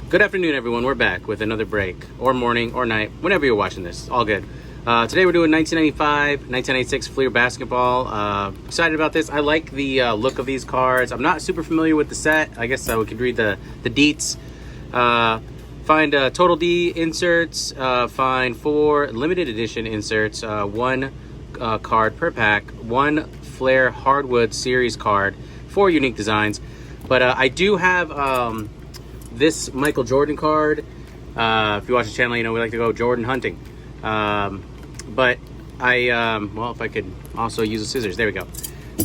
Good afternoon, everyone. We're back with another break, or morning, or night, whenever you're watching this. All good. Today we're doing 1995, 1996 Fleer basketball. Excited about this. I like the look of these cards. I'm not super familiar with the set. I guess we could read the deets. Find Total D inserts. Find 4 limited edition inserts. 1 card per pack. 1 Flair Hardwood series card. 4 unique designs. But I do have this Michael Jordan card. If you watch the channel, you know we like to go Jordan hunting. But well, if I could also use the scissors, there we go.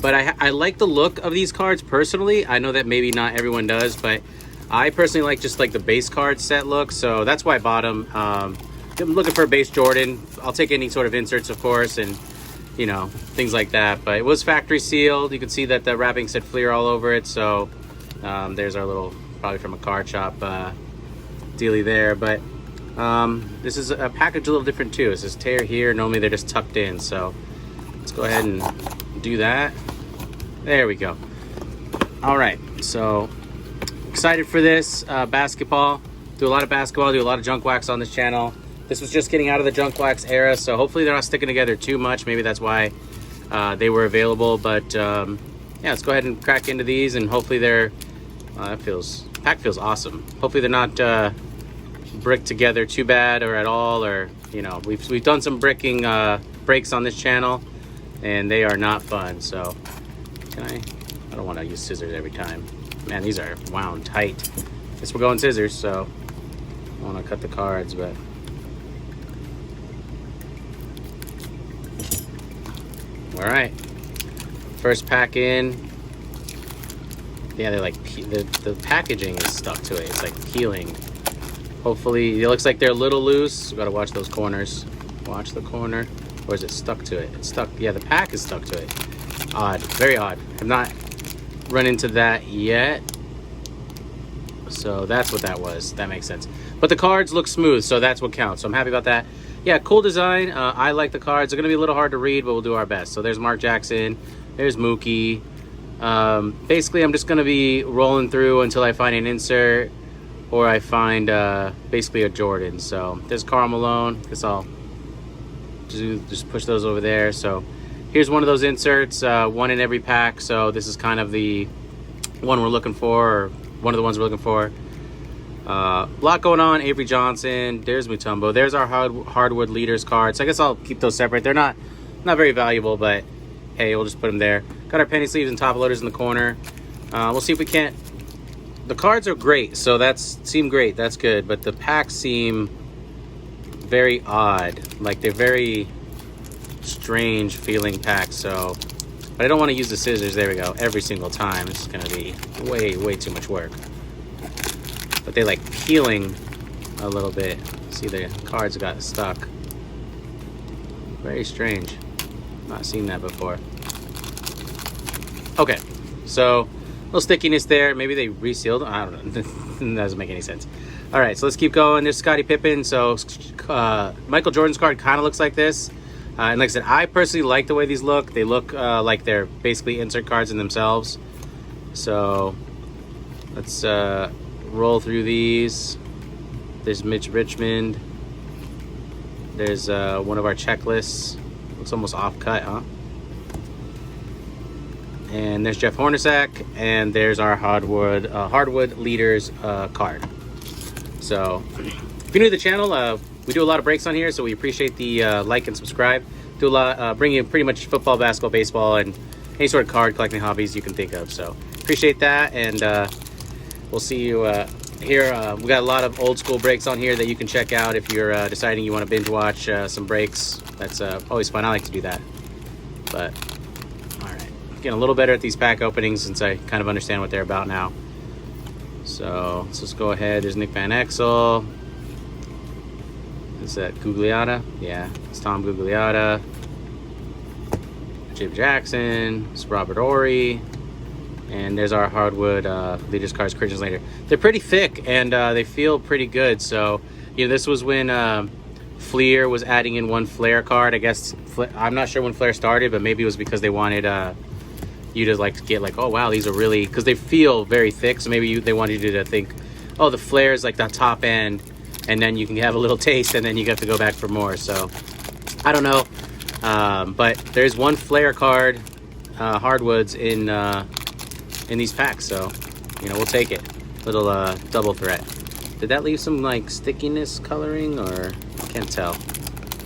But I like the look of these cards personally. I know that maybe not everyone does, but I personally like just like the base card set look. So that's why I bought them. I'm looking for a base Jordan. I'll take any sort of inserts, of course, and you know, things like that. But it was factory sealed. You can see that the wrapping said Fleer all over it. So there's our little, probably from a card shop dealie there. But this is a package a little different too. It says tear here. Normally they're just tucked in. So let's go ahead and do that. There we go. All right, so excited for this basketball. Do a lot of basketball, do a lot of junk wax on this channel. This was just getting out of the junk wax era, so hopefully they're not sticking together too much. Maybe that's why they were available. But yeah, let's go ahead and crack into these, and hopefully they're pack feels awesome. Hopefully they're not bricked together too bad or at all, or you know, we've done some bricking breaks on this channel, and they are not fun. So I don't want to use scissors every time. Man, these are wound tight. Guess we're going scissors, so I want to cut the cards, but all right. First pack in. Yeah, they're like the packaging is stuck to it. It's like peeling. Hopefully, it looks like they're a little loose. We gotta watch those corners. Watch the corner. Or is it stuck to it? It's stuck. Yeah, the pack is stuck to it. Odd. Very odd. I've not run into that yet. So that's what that was. That makes sense. But the cards look smooth, so that's what counts. So I'm happy about that. Yeah, cool design. I like the cards. They're gonna be a little hard to read, but we'll do our best. So there's Mark Jackson. There's Mookie. Basically, I'm just gonna be rolling through until I find an insert or I find basically a Jordan. So there's Karl Malone. Guess I'll just push those over there. So here's one of those inserts, 1 in every pack. So this is kind of the one we're looking for, or one of the ones we're looking for. A lot going on. Avery Johnson. There's Mutombo. There's our hardwood leaders cards. So I guess I'll keep those separate. They're not very valuable, but hey, we'll just put them there. Got our penny sleeves and top loaders in the corner. We'll see if we can't. The cards are great, so seem great. That's good, but the packs seem very odd. Like they're very strange feeling packs. So, but I don't want to use the scissors. There we go. Every single time, it's gonna be way too much work. But they like peeling a little bit. See, the cards got stuck. Very strange. Not seen that before. Okay, so a little stickiness there. Maybe they resealed. I don't know. That doesn't make any sense. All right, so let's keep going. There's Scottie Pippen. So Michael Jordan's card kind of looks like this. And like I said, I personally like the way these look. They look like they're basically insert cards in themselves. So let's roll through these. There's Mitch Richmond. There's one of our checklists. Looks almost off-cut, huh? And there's Jeff Hornacek, and there's our hardwood leaders card. So if you're new to the channel, we do a lot of breaks on here, so we appreciate the like and subscribe. Do a lot, bring you pretty much football, basketball, baseball, and any sort of card collecting hobbies you can think of. So appreciate that, and we'll see you here. We got a lot of old school breaks on here that you can check out if you're deciding you want to binge watch some breaks. That's always fun. I like to do that. But all right, getting a little better at these pack openings since I kind of understand what they're about now. So let's just go ahead. There's Nick Van Exel. Is that Gugliotta? Yeah, it's Tom Gugliotta. Jim Jackson. It's Robert Horry. And there's our hardwood leaders cards, Christian Slater. They're pretty thick and they feel pretty good. So, you know, this was when Fleer was adding in one Flair card. I guess I'm not sure when Flair started, but maybe it was because they wanted you to like get like, oh wow, these are really, because they feel very thick. So maybe they wanted you to think, oh, the Flair is like the top end, and then you can have a little taste, and then you have to go back for more. So I don't know, but there's one Flair card, hardwoods in these packs. So we'll take it. Little double threat. Did that leave some like stickiness coloring, or I can't tell.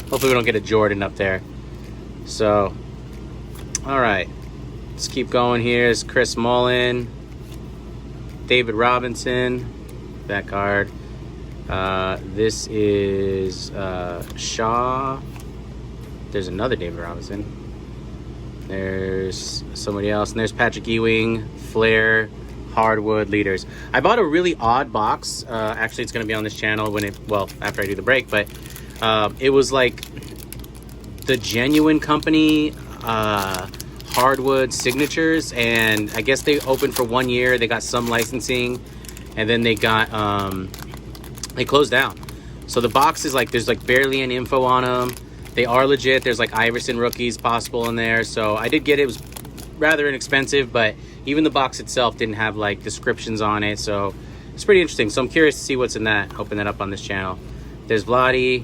Hopefully we don't get a Jordan up there. So, all right, let's keep going here. Is Chris Mullin, David Robinson, that card. This is Shaw. There's another David Robinson. There's somebody else, and there's Patrick Ewing, Flair, hardwood leaders. I bought a really odd box. Actually, it's going to be on this channel after I do the break, but it was like the Genuine Company hardwood signatures, and I guess they opened for 1 year. They got some licensing, and then they closed down. So the box is like, there's like barely any info on them. They are legit. There's like Iverson rookies possible in there. So I did get it. It was rather inexpensive, but even the box itself didn't have like descriptions on it, so it's pretty interesting. So I'm curious to see what's in that. Open that up on this channel. There's Vladdy.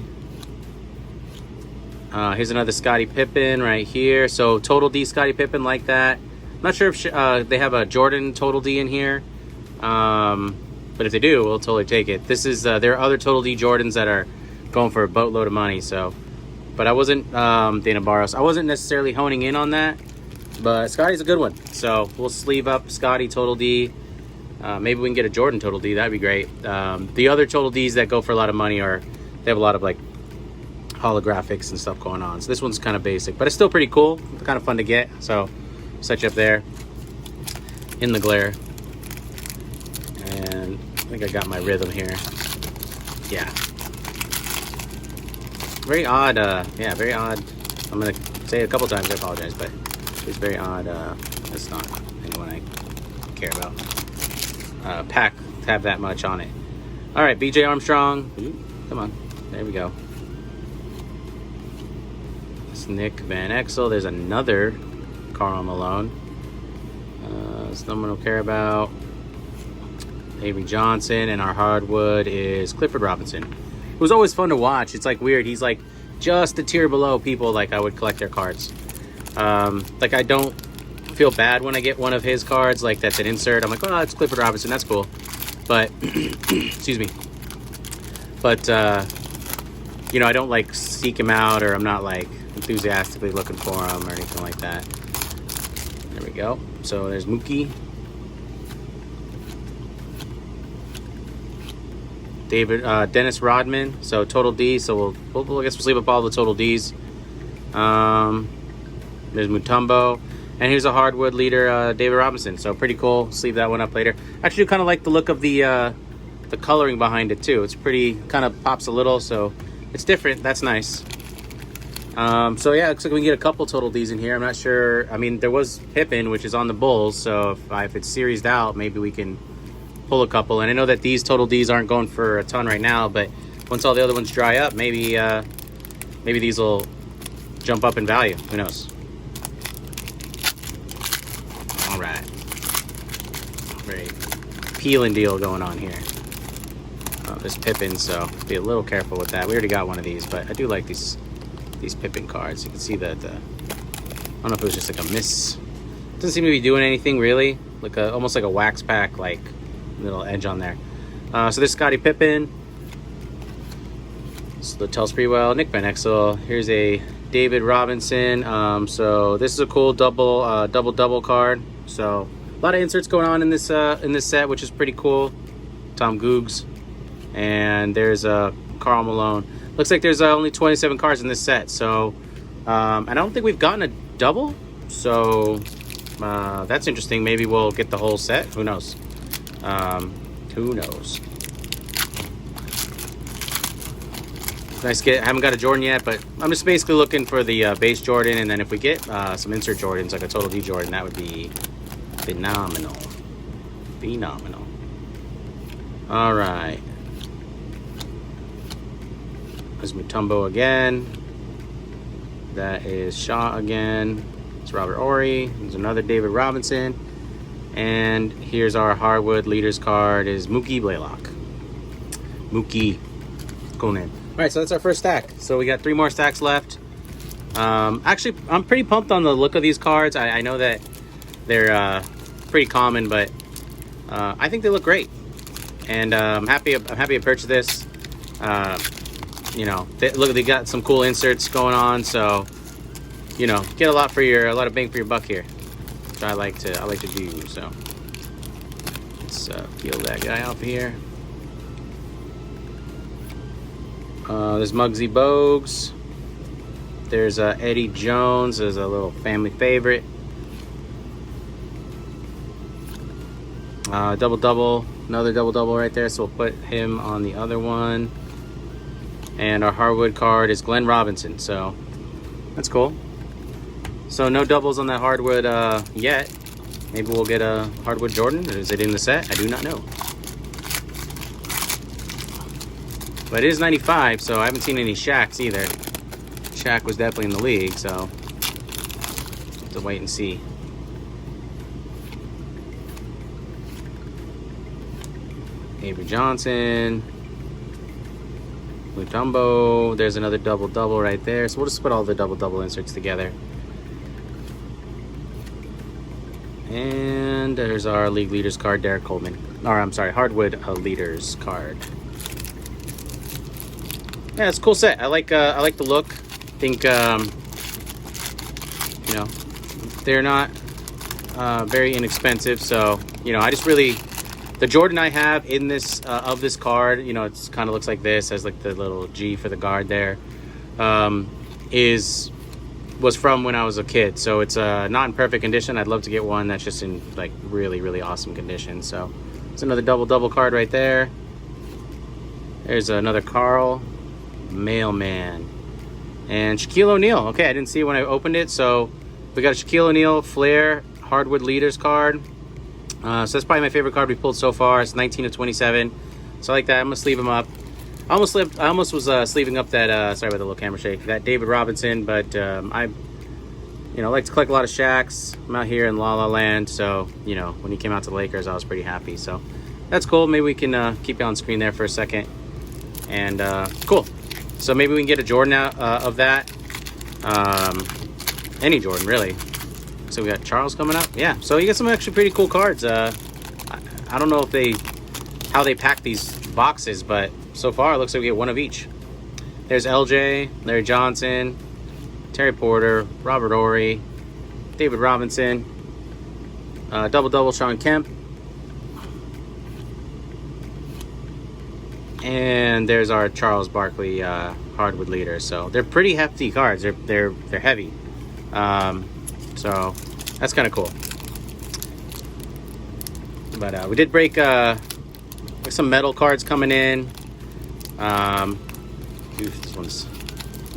Here's another Scottie Pippen right here. So Total D Scottie Pippen, like that. I'm not sure if they have a Jordan Total D in here, but if they do, we'll totally take it. This is there are other Total D Jordans that are going for a boatload of money. So, but I wasn't Dana Barros. I wasn't necessarily honing in on that. But Scotty's a good one, so we'll sleeve up Scotty Total D. Maybe we can get a Jordan Total D. That'd be great. The other Total Ds that go for a lot of money they have a lot of like holographics and stuff going on. So this one's kind of basic, but it's still pretty cool. Kind of fun to get. So set you up there in the glare, and I think I got my rhythm here. Yeah. Very odd. Yeah, very odd. I'm gonna say it a couple times. I apologize, but. It's very odd. That's not anyone I care about. Pack to have that much on it. All right, BJ Armstrong. Come on, there we go. It's Nick Van Exel. There's another Karl Malone. Someone will care about. Avery Johnson, and our hardwood is Clifford Robinson. It was always fun to watch. It's like weird. He's like just a tier below people like I would collect their cards. Like I don't feel bad when I get one of his cards like that's an insert. I'm like, oh, it's Clifford Robertson, that's cool. But excuse me, but I don't like seek him out, or I'm not like enthusiastically looking for him or anything like that. There we go. So there's Mookie, David, Dennis Rodman. So Total D. So we'll I guess we'll sleeve up all the Total Ds. There's Mutombo, and here's a hardwood leader, David Robinson. So pretty cool. Sleeve that one up later. Actually, kind of like the look of the coloring behind it too. It's pretty, kind of pops a little, so it's different. That's nice. So yeah, looks like we can get a couple Total Ds in here. I'm not sure. I mean, there was Pippen, which is on the Bulls. So if it's seriesed out, maybe we can pull a couple. And I know that these Total Ds aren't going for a ton right now, but once all the other ones dry up, maybe these will jump up in value. Who knows? All right, very peeling deal going on here. This Pippen, so be a little careful with that. We already got one of these, but I do like these Pippen cards. You can see that I don't know if it was just like a miss. Doesn't seem to be doing anything really. Like almost like a wax pack, like little edge on there. So this Scottie Pippen. So the Tell Spreewell, Nick Van Exel. Here's a David Robinson. So this is a cool double card. So a lot of inserts going on in this set, which is pretty cool. Tom Googs, and there's a Karl Malone. Looks like there's only 27 cards in this set. So I don't think we've gotten a double. So that's interesting. Maybe we'll get the whole set. Who knows? Who knows? Nice get. I haven't got a Jordan yet, but I'm just basically looking for the base Jordan, and then if we get some insert Jordans, like a Total D Jordan, that would be phenomenal. Phenomenal. All right. There's Mutombo again. That is Shaw again. It's Robert Ory. There's another David Robinson. And here's our hardwood leaders card is Mookie Blaylock. Mookie. Cool name. All right, so that's our first stack. So we got 3 more stacks left. Actually, I'm pretty pumped on the look of these cards. I know that they're pretty common, but I think they look great. And I'm happy I purchased this. You know, they got some cool inserts going on, so you know, get a lot of bang for your buck here. Which I like to do. So let's peel that guy off here. There's Muggsy Bogues. There's Eddie Jones. There's a little family favorite. Double-double. Another double-double right there. So we'll put him on the other one. And our hardwood card is Glenn Robinson. So that's cool. So no doubles on that hardwood yet. Maybe we'll get a hardwood Jordan. Is it in the set? I do not know. But it is 95, so I haven't seen any Shaqs either. Shaq was definitely in the league, so have to wait and see. Avery Johnson. Mutombo. There's another double-double right there. So we'll just put all the double-double inserts together. And there's our league leaders card, Derek Coleman. Or I'm sorry, hardwood leaders card. Yeah, it's a cool set. I like the look. I think you know, they're not very inexpensive. So you know, I just really, the Jordan I have in this of this card, you know, it's kind of looks like this, has like the little G for the guard there. Was from when I was a kid, so it's not in perfect condition. I'd love to get one that's just in like really awesome condition. So it's another double card right there. There's another Carl Mailman and Shaquille O'Neal. Okay, I didn't see it when I opened it, so we got a Shaquille O'Neal Flair hardwood leaders card. So that's probably my favorite card we pulled so far. It's 19 of 27, so I like that. I'm gonna sleeve him up. I almost was sleeving up that sorry about the little camera shake, that David Robinson, but I like to collect a lot of Shaqs. I'm out here in La La Land, so you know, when he came out to the Lakers, I was pretty happy. So that's cool. Maybe we can keep you on screen there for a second. And cool. So maybe we can get a Jordan out of that. Any Jordan, really. So we got Charles coming up. Yeah, so you get some actually pretty cool cards. I don't know if how they pack these boxes, but so far it looks like we get one of each. There's LJ, Larry Johnson, Terry Porter, Robert Ory, David Robinson, double Sean Kemp, and there's our Charles Barkley hardwood leader. So they're pretty hefty cards. They're heavy. So that's kind of cool. But we did break some metal cards coming in. This one's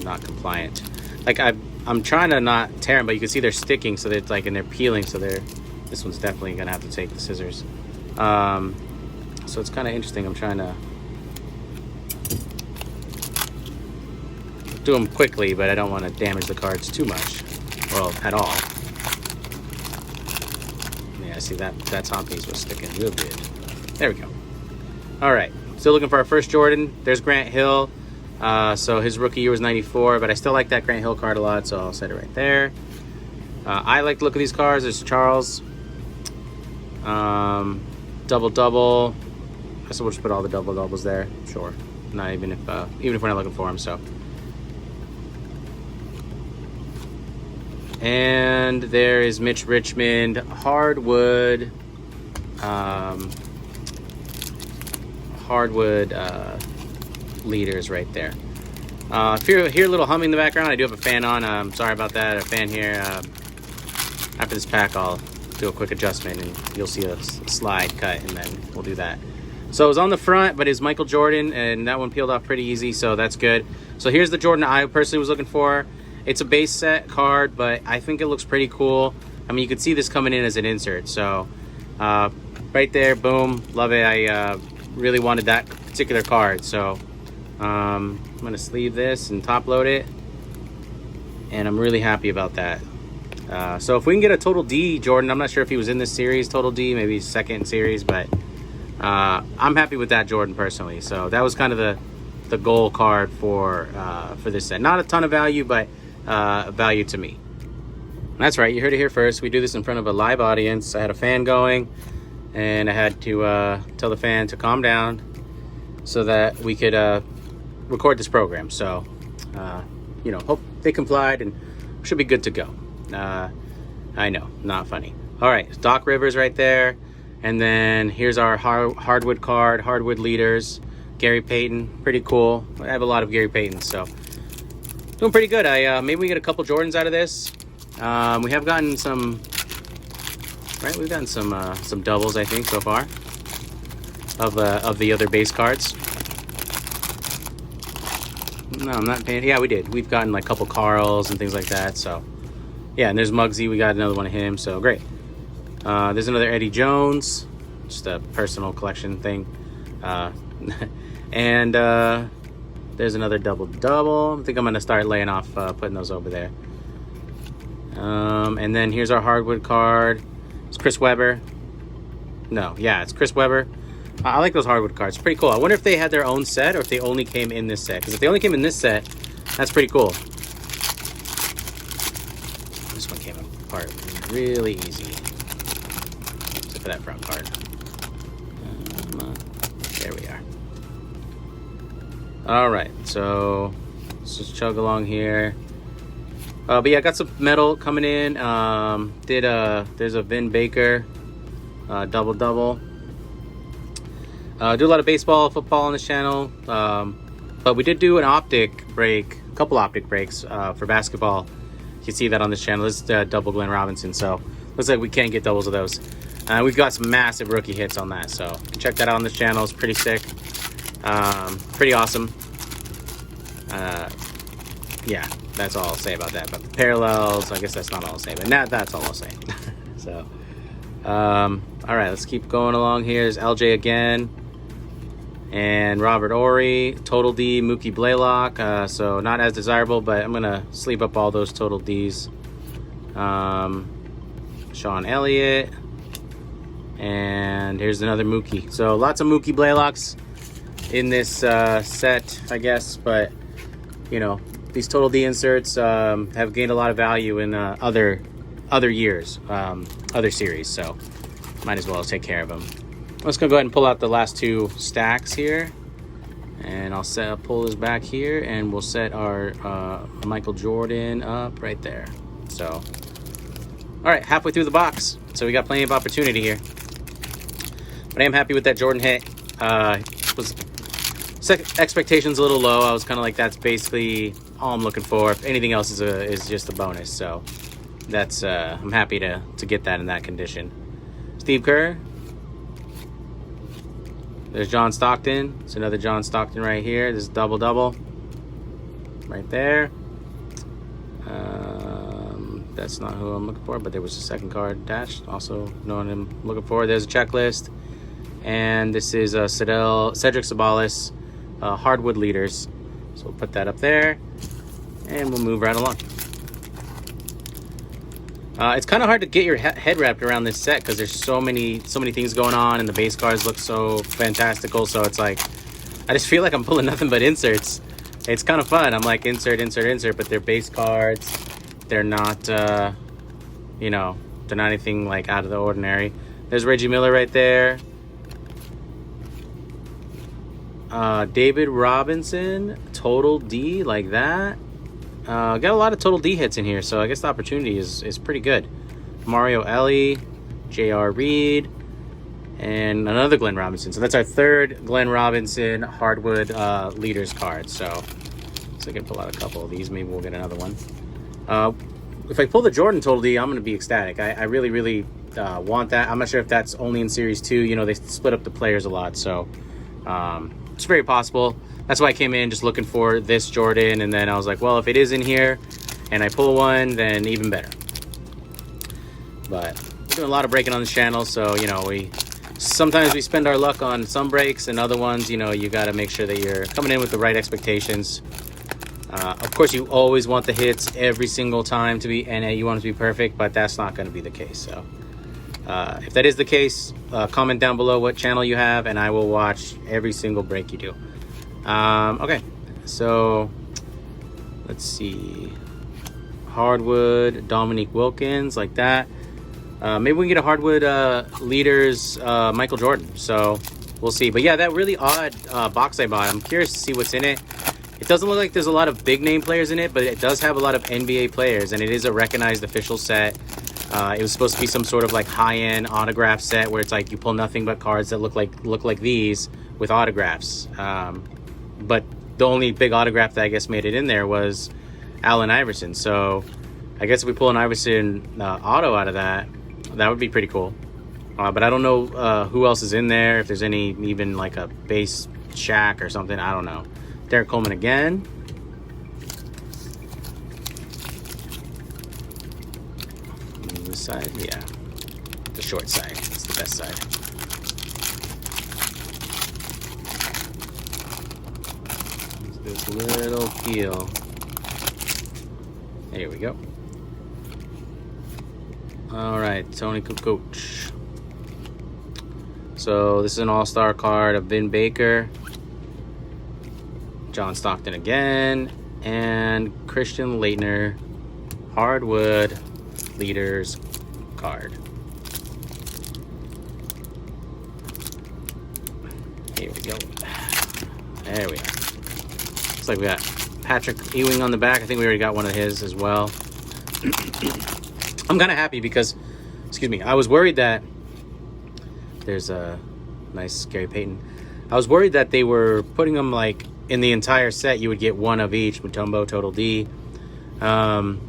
not compliant. Like I'm trying to not tear them, but you can see they're sticking, so they're like, and they're peeling, so this one's definitely gonna have to take the scissors. So it's kind of interesting. I'm trying to do them quickly, but I don't want to damage the cards too much, well, at all. Yeah, I see that top piece was sticking real good. There we go. All right, still looking for our first Jordan. There's Grant Hill. So his rookie year was 94, but I still like that Grant Hill card a lot, so I'll set it right there. I like the look of these cards. There's Charles. Double. I guess we'll just put all the doubles there. Sure. Not even if we're not looking for them. So. And there is Mitch Richmond hardwood. Leaders right there. If you hear a little humming in the background, I do have a fan on. Sorry about that. A fan here. After this pack, I'll do a quick adjustment and you'll see a slide cut, and then we'll do that. So it was on the front, but it's Michael Jordan, and that one peeled off pretty easy, so that's good. So here's the Jordan I personally was looking for. It's a base set card, but I think it looks pretty cool. I mean, you can see this coming in as an insert. So right there, boom, love it. I really wanted that particular card. So let going to sleeve this and top load it. And I'm really happy about that. So if we can get a Total D Jordan, I'm not sure if he was in this series, Total D, maybe second series, but I'm happy with that Jordan personally. So that was kind of the goal card for this set. Not a ton of value, but value to me. That's right, you heard it here first. We do this in front of a live audience. I had a fan going, and I had to tell the fan to calm down so that we could record this program. So, you know, hope they complied and should be good to go. I know, not funny. All right, Doc Rivers right there. And then here's our hardwood card, hardwood leaders. Gary Payton, pretty cool. I have a lot of Gary Paytons, so doing pretty good. Maybe we get a couple Jordans out of this. We have gotten some, right? We've gotten some doubles, I think, so far of the other base cards. No, I'm not paying. Yeah, we did. We've gotten like a couple Carls and things like that. So yeah, and there's Muggsy. We got another one of him. So great. There's another Eddie Jones, just a personal collection thing. And there's another double. I think I'm gonna start laying off putting those over there. And then here's our hardwood card. It's Chris Webber. No, yeah, it's Chris Webber. I like those hardwood cards. Pretty cool. I wonder if they had their own set or if they only came in this set. Because if they only came in this set, that's pretty cool. This one came apart really easy. Except for that front part. There we are. All right, so let's just chug along here. But yeah, I got some metal coming in. There's a Vin Baker double. Do a lot of baseball, football on this channel. But we did do an optic break, a couple optic breaks for basketball. You can see that on this channel. This is double Glenn Robinson, so looks like we can get doubles of those. We've got some massive rookie hits on that, so check that out on this channel. It's pretty sick, pretty awesome. Yeah, that's all I'll say about that. But the parallels, I guess that's not all I'll say, but that's all I'll say. So, all right, let's keep going along here. There's LJ again, and Robert Ory, Total D, Mookie Blaylock. So not as desirable, but I'm gonna sleeve up all those Total Ds. Sean Elliott, and here's another Mookie. So lots of Mookie Blaylocks in this set, I guess, but you know, these Total D inserts have gained a lot of value in other years, other series, so might as well take care of them. I'm just gonna go ahead and pull out the last two stacks here, and I'll pull this back here, and we'll set our Michael Jordan up right there. So, all right, halfway through the box, so we got plenty of opportunity here. But I am happy with that Jordan hit. Expectations a little low. I was kind of like, that's basically all I'm looking for. If anything else is just a bonus. So that's I'm happy to get that in that condition. Steve Kerr. There's John Stockton. It's another John Stockton right here. This is double right there. That's not who I'm looking for, but there was a second card dashed. Also knowing I'm looking for. There's a checklist. And this is Cedric Sabalas, hardwood leaders. So we'll put that up there, and we'll move right along. It's kind of hard to get your head wrapped around this set because there's so many things going on, and the base cards look so fantastical. So it's like, I just feel like I'm pulling nothing but inserts. It's kind of fun. I'm like, insert, but they're base cards. They're not, you know, they're not anything like out of the ordinary. There's Reggie Miller right there. David Robinson, Total D, like that. Got a lot of Total D hits in here, so I guess the opportunity is pretty good. Mario Ellie, J.R. Reed, and another Glenn Robinson. So that's our third Glenn Robinson hardwood leaders card. So I can pull out a couple of these. Maybe we'll get another one. If I pull the Jordan Total D, I'm going to be ecstatic. I really want that. I'm not sure if that's only in Series 2. You know, they split up the players a lot, so it's very possible. That's why I came in just looking for this Jordan, and then I was like, well, if it is in here and I pull one, then even better. But we're doing a lot of breaking on this channel, so, you know, we sometimes we spend our luck on some breaks, and other ones, you know, you got to make sure that you're coming in with the right expectations. Of course, you always want the hits every single time to be, and you want it to be perfect, but that's not going to be the case. So if that is the case, comment down below what channel you have, and I will watch every single break you do. Okay, so let's see. Hardwood, Dominique Wilkins, like that. Maybe we can get a hardwood leaders Michael Jordan. So we'll see. But yeah, that really odd box I bought. I'm curious to see what's in it. It doesn't look like there's a lot of big name players in it, but it does have a lot of NBA players, and it is a recognized official set. It was supposed to be some sort of like high-end autograph set where it's like you pull nothing but cards that look like these with autographs. But the only big autograph that I guess made it in there was Allen Iverson. So I guess if we pull an Iverson auto out of that, that would be pretty cool. But I don't know who else is in there, if there's any, even like a base Shaq or something. I don't know. Derek Coleman again. This side, yeah. The short side. It's the best side. This little peel. There we go. All right, Toni Kukoc. So this is an all-star card of Vin Baker, John Stockton again, and Christian Laettner hardwood leaders card. Here we go. There we are. Looks like we got Patrick Ewing on the back. I think we already got one of his as well. I'm kind of happy because, excuse me, I was worried that there's a nice Gary Payton. I was worried that they were putting them like in the entire set. You would get one of each, Mutombo, Total D. And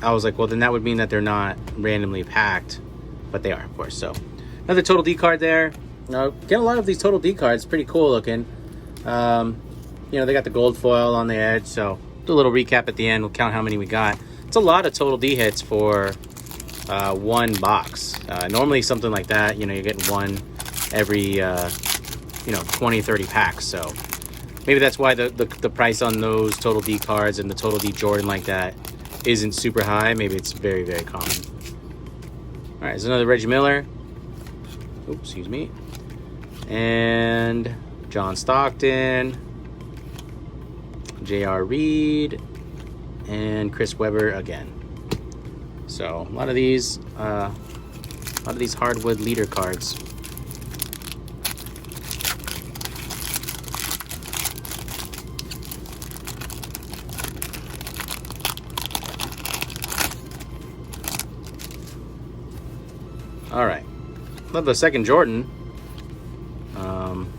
I was like, well, then that would mean that they're not randomly packed, but they are, of course. So another Total D card there. Get a lot of these Total D cards. Pretty cool looking. You know, they got the gold foil on the edge, so do a little recap at the end. We'll count how many we got. It's a lot of Total D hits for one box. Normally something like that, you know, you're getting one every, you know, 20, 30 packs. So maybe that's why the price on those Total D cards and the Total D Jordan like that isn't super high. Maybe it's very, very common. All right, there's another Reggie Miller. Oops, excuse me. And John Stockton, J.R. Reed, and Chris Webber again. So a lot of these hardwood leader cards. All right, love the second Jordan.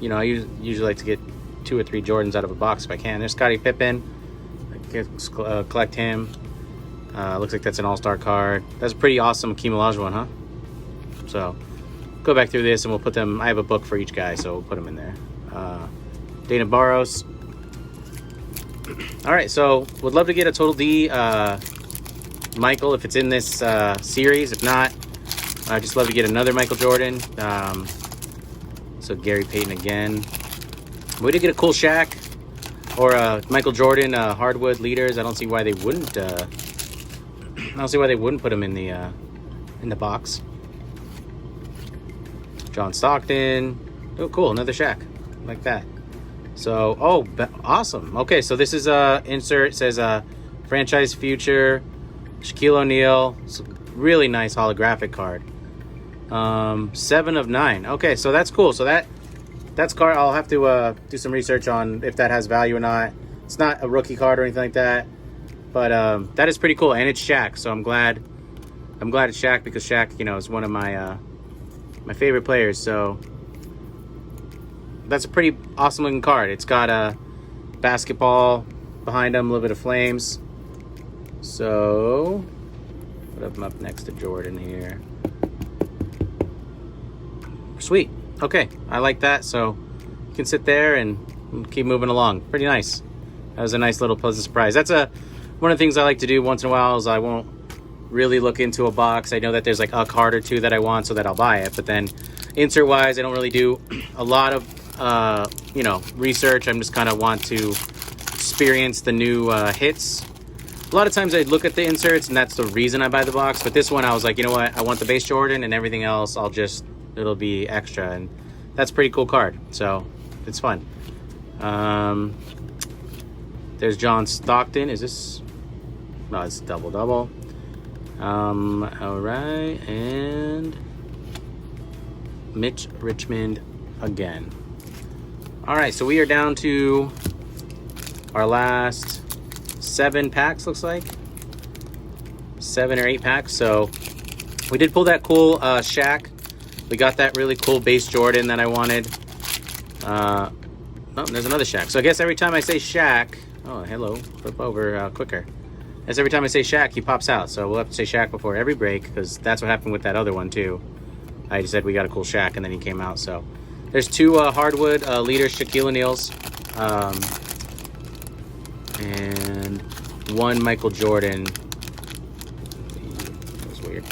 You know, I usually like to get 2 or 3 Jordans out of a box if I can. There's Scottie Pippen. Collect him. Looks like that's an all-star card. That's a pretty awesome Hakeem Olajuwon, huh? So go back through this and we'll put them. I have a book for each guy, so we'll put them in there. Dana Barros. All right, so would love to get a Total D Michael if it's in this series. If not, I just love to get another Michael Jordan. So Gary Payton again. We did get a cool Shaq or Michael Jordan hardwood leaders. I don't see why they wouldn't. I don't see why they wouldn't put them in the box. John Stockton. Oh, cool, another Shaq like that. So, oh, awesome. Okay, so this is insert. It says franchise future, Shaquille O'Neal. It's a really nice holographic card. 7 of 9. Okay, so that's cool. So that's card. I'll have to do some research on if that has value or not. It's not a rookie card or anything like that, but that is pretty cool, and it's Shaq. So I'm glad it's Shaq because Shaq, you know, is one of my my favorite players. So that's a pretty awesome looking card. It's got a basketball behind him, a little bit of flames. So put him up next to Jordan here. Sweet. Okay, I like that. So you can sit there and keep moving along. Pretty nice. That was a nice little pleasant surprise. That's one of the things I like to do once in a while is I won't really look into a box. I know that there's like a card or two that I want, so that I'll buy it. But then insert wise, I don't really do a lot of you know, research. I'm just kind of want to experience the new hits. A lot of times I look at the inserts, and that's the reason I buy the box. But this one, I was like, you know what? I want the base Jordan, and everything else, it'll be extra. And that's a pretty cool card. So it's fun. There's John Stockton. Is this? No, it's double. All right, and Mitch Richmond again. All right, so we are down to our last 7 packs, looks like 7 or 8 packs. So we did pull that cool Shaq. We got that really cool base Jordan that I wanted. Oh, there's another Shaq. So I guess every time I say Shaq, oh, hello, flip over quicker. As every time I say Shaq, he pops out. So we'll have to say Shaq before every break, because that's what happened with that other one too. I said we got a cool Shaq, and then he came out. So there's 2 hardwood leaders, Shaquille O'Neal's, and 1 Michael Jordan. That was weird.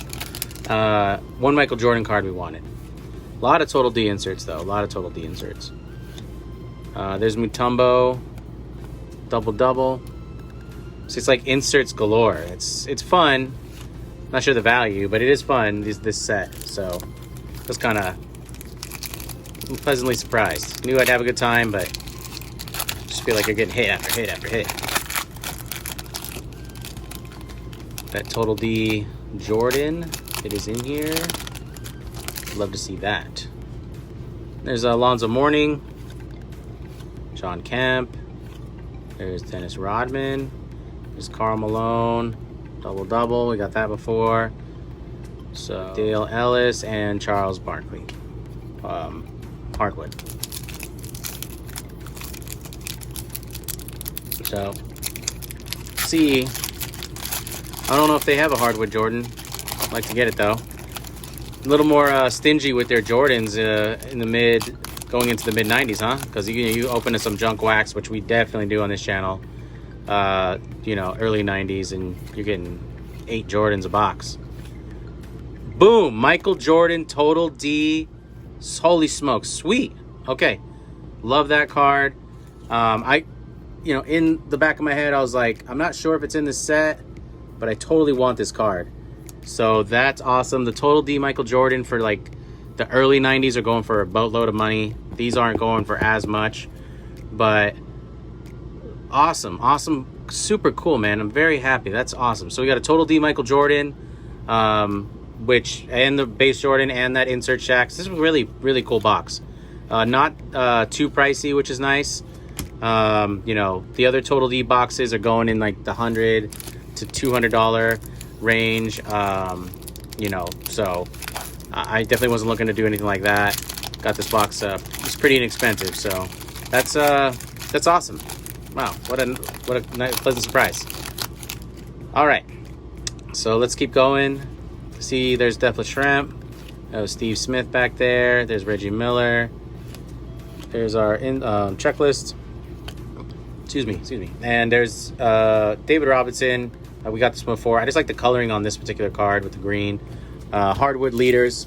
1 Michael Jordan card we wanted. A lot of total D inserts though. A lot of total D inserts. There's Mutombo, double. So it's like inserts galore. It's fun. Not sure the value, but it is fun, this set. So I was kind of pleasantly surprised. Knew I'd have a good time, but just feel like you're getting hit after hit after hit. That Total D Jordan, it is in here. Love to see that. There's Alonzo Mourning, John Kemp. There's Dennis Rodman. There's Karl Malone, double. We got that before. So Dale Ellis and Charles Barkley, hardwood. So see, I don't know if they have a hardwood Jordan. I'd like to get it though. A little more stingy with their Jordans going into the mid 90s, huh? Because you open to some junk wax, which we definitely do on this channel. You know, early 90s, and you're getting 8 Jordans a box. Boom, Michael Jordan Total D. Holy smokes, sweet. Okay, love that card. You know, in the back of my head, I was like, I'm not sure if it's in this set, but I totally want this card. So that's awesome. The Total D Michael Jordan for like the early 90s are going for a boatload of money. These aren't going for as much, but awesome, super cool, man. I'm very happy. That's awesome. So we got a Total D Michael Jordan, and the base Jordan and that insert Shaq. This is a really cool box. Not too pricey, which is nice. You know, the other Total D boxes are going in like the $100 to $200 range. You know, so I definitely wasn't looking to do anything like that. Got this box. It's pretty inexpensive, so that's awesome. Wow, what a nice, pleasant surprise. All right, so let's keep going. See, there's Deathless Shrimp. That was Steve Smith back there. There's Reggie Miller. There's our checklist. Excuse me. And there's David Robertson. We got this one before. I just like the coloring on this particular card with the green. Hardwood leaders.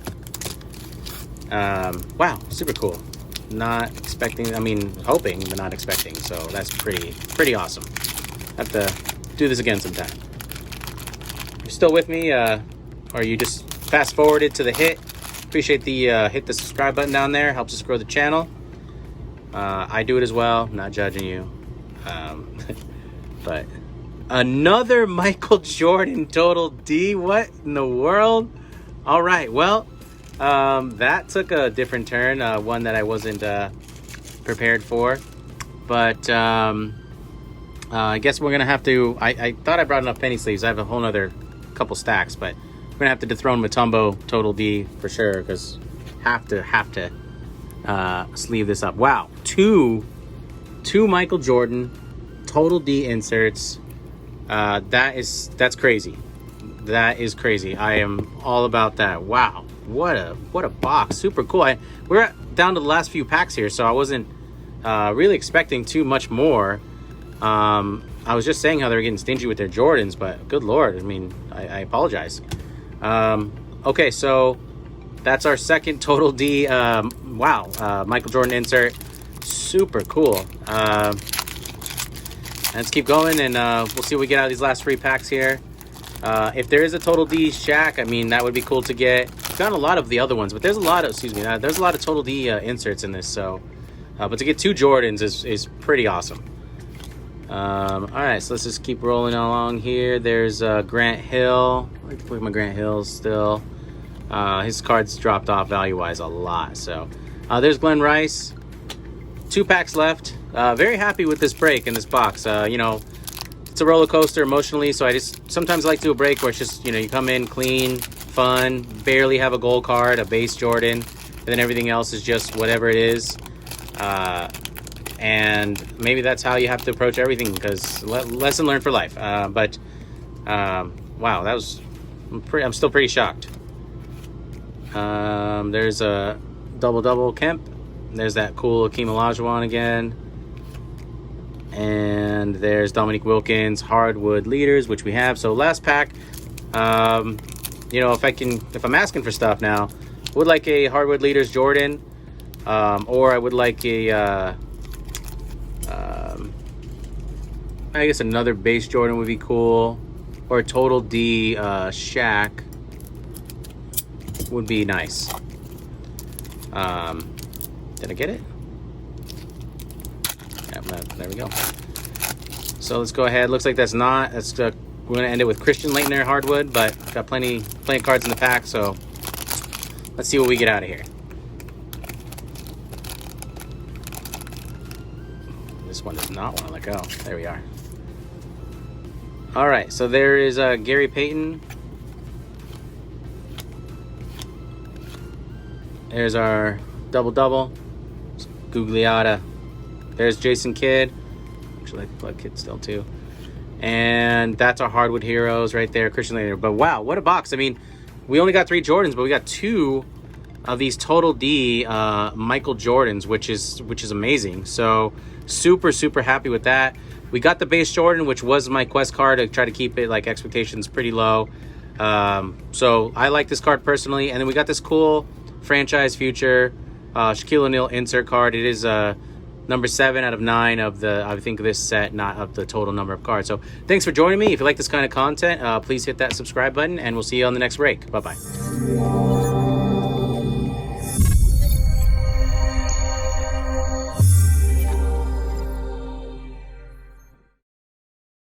Wow, super cool. Not expecting, I mean, hoping, but not expecting. So that's pretty awesome. Have to do this again sometime. You're still with me, or you just fast forwarded to the hit. Appreciate the hit the subscribe button down there. Helps us grow the channel. I do it as well. Not judging you. But another Michael Jordan Total D. What in the world? All right, well, that took a different turn, one that I wasn't prepared for. But I guess we're gonna have to. I thought I brought enough penny sleeves. I have a whole other couple stacks, but we're gonna have to dethrone Mutombo Total D for sure, because have to sleeve this up. Wow, two Michael Jordan Total D inserts. That's crazy. That is crazy. I am all about that. Wow, what a box. Super cool. We're down to the last few packs here, so I wasn't really expecting too much more. I was just saying how they're getting stingy with their Jordans, but good Lord, I mean, I apologize. Okay, so that's our second Total D. Wow, Michael Jordan insert. Super cool. Let's keep going, and we'll see what we get out of these last 3 packs here. If there is a Total D Shaq, I mean, that would be cool to get. I've gotten a lot of the other ones, but there's a lot of, there's a lot of Total D inserts in this, so. But to get 2 Jordans is pretty awesome. All right, so let's just keep rolling along here. There's Grant Hill. I like to play my Grant Hills still. His cards dropped off value-wise a lot, so. There's Glenn Rice. 2 packs left. Very happy with this break in this box. You know, it's a roller coaster emotionally, so I just sometimes like to do a break where it's just, you know, you come in clean, fun, barely have a gold card, a base Jordan, and then everything else is just whatever it is. And maybe that's how you have to approach everything, because lesson learned for life. Wow, that was, I'm still pretty shocked. There's a double Kemp. There's that cool Akeem Olajuwon again. And there's Dominique Wilkins, Hardwood Leaders, which we have. So last pack, you know, if I'm asking for stuff now, would like a Hardwood Leaders Jordan, or I would like a, I guess another base Jordan would be cool, or a Total D Shaq would be nice. Did I get it? Yep, there we go. So let's go ahead. Looks like that's not. We're gonna end it with Christian Laettner Hardwood, but got plenty of cards in the pack. So let's see what we get out of here. This one does not want to let go. There we are. All right. So there is Gary Payton. There's our double. Gugliotta. There's Jason Kidd. Actually, I like the Blood Kid still too. And that's our Hardwood Heroes right there, Christian Laettner. But wow, what a box! I mean, we only got 3 Jordans, but we got 2 of these Total D Michael Jordans, which is amazing. So super happy with that. We got the base Jordan, which was my quest card to try to keep it like expectations pretty low. So I like this card personally. And then we got this cool franchise future Shaquille O'Neal insert card. It is number 7 out of 9 of the, I think, this set, not of the total number of cards. So thanks for joining me. If you like this kind of content, please hit that subscribe button, and we'll see you on the next break. Bye-bye.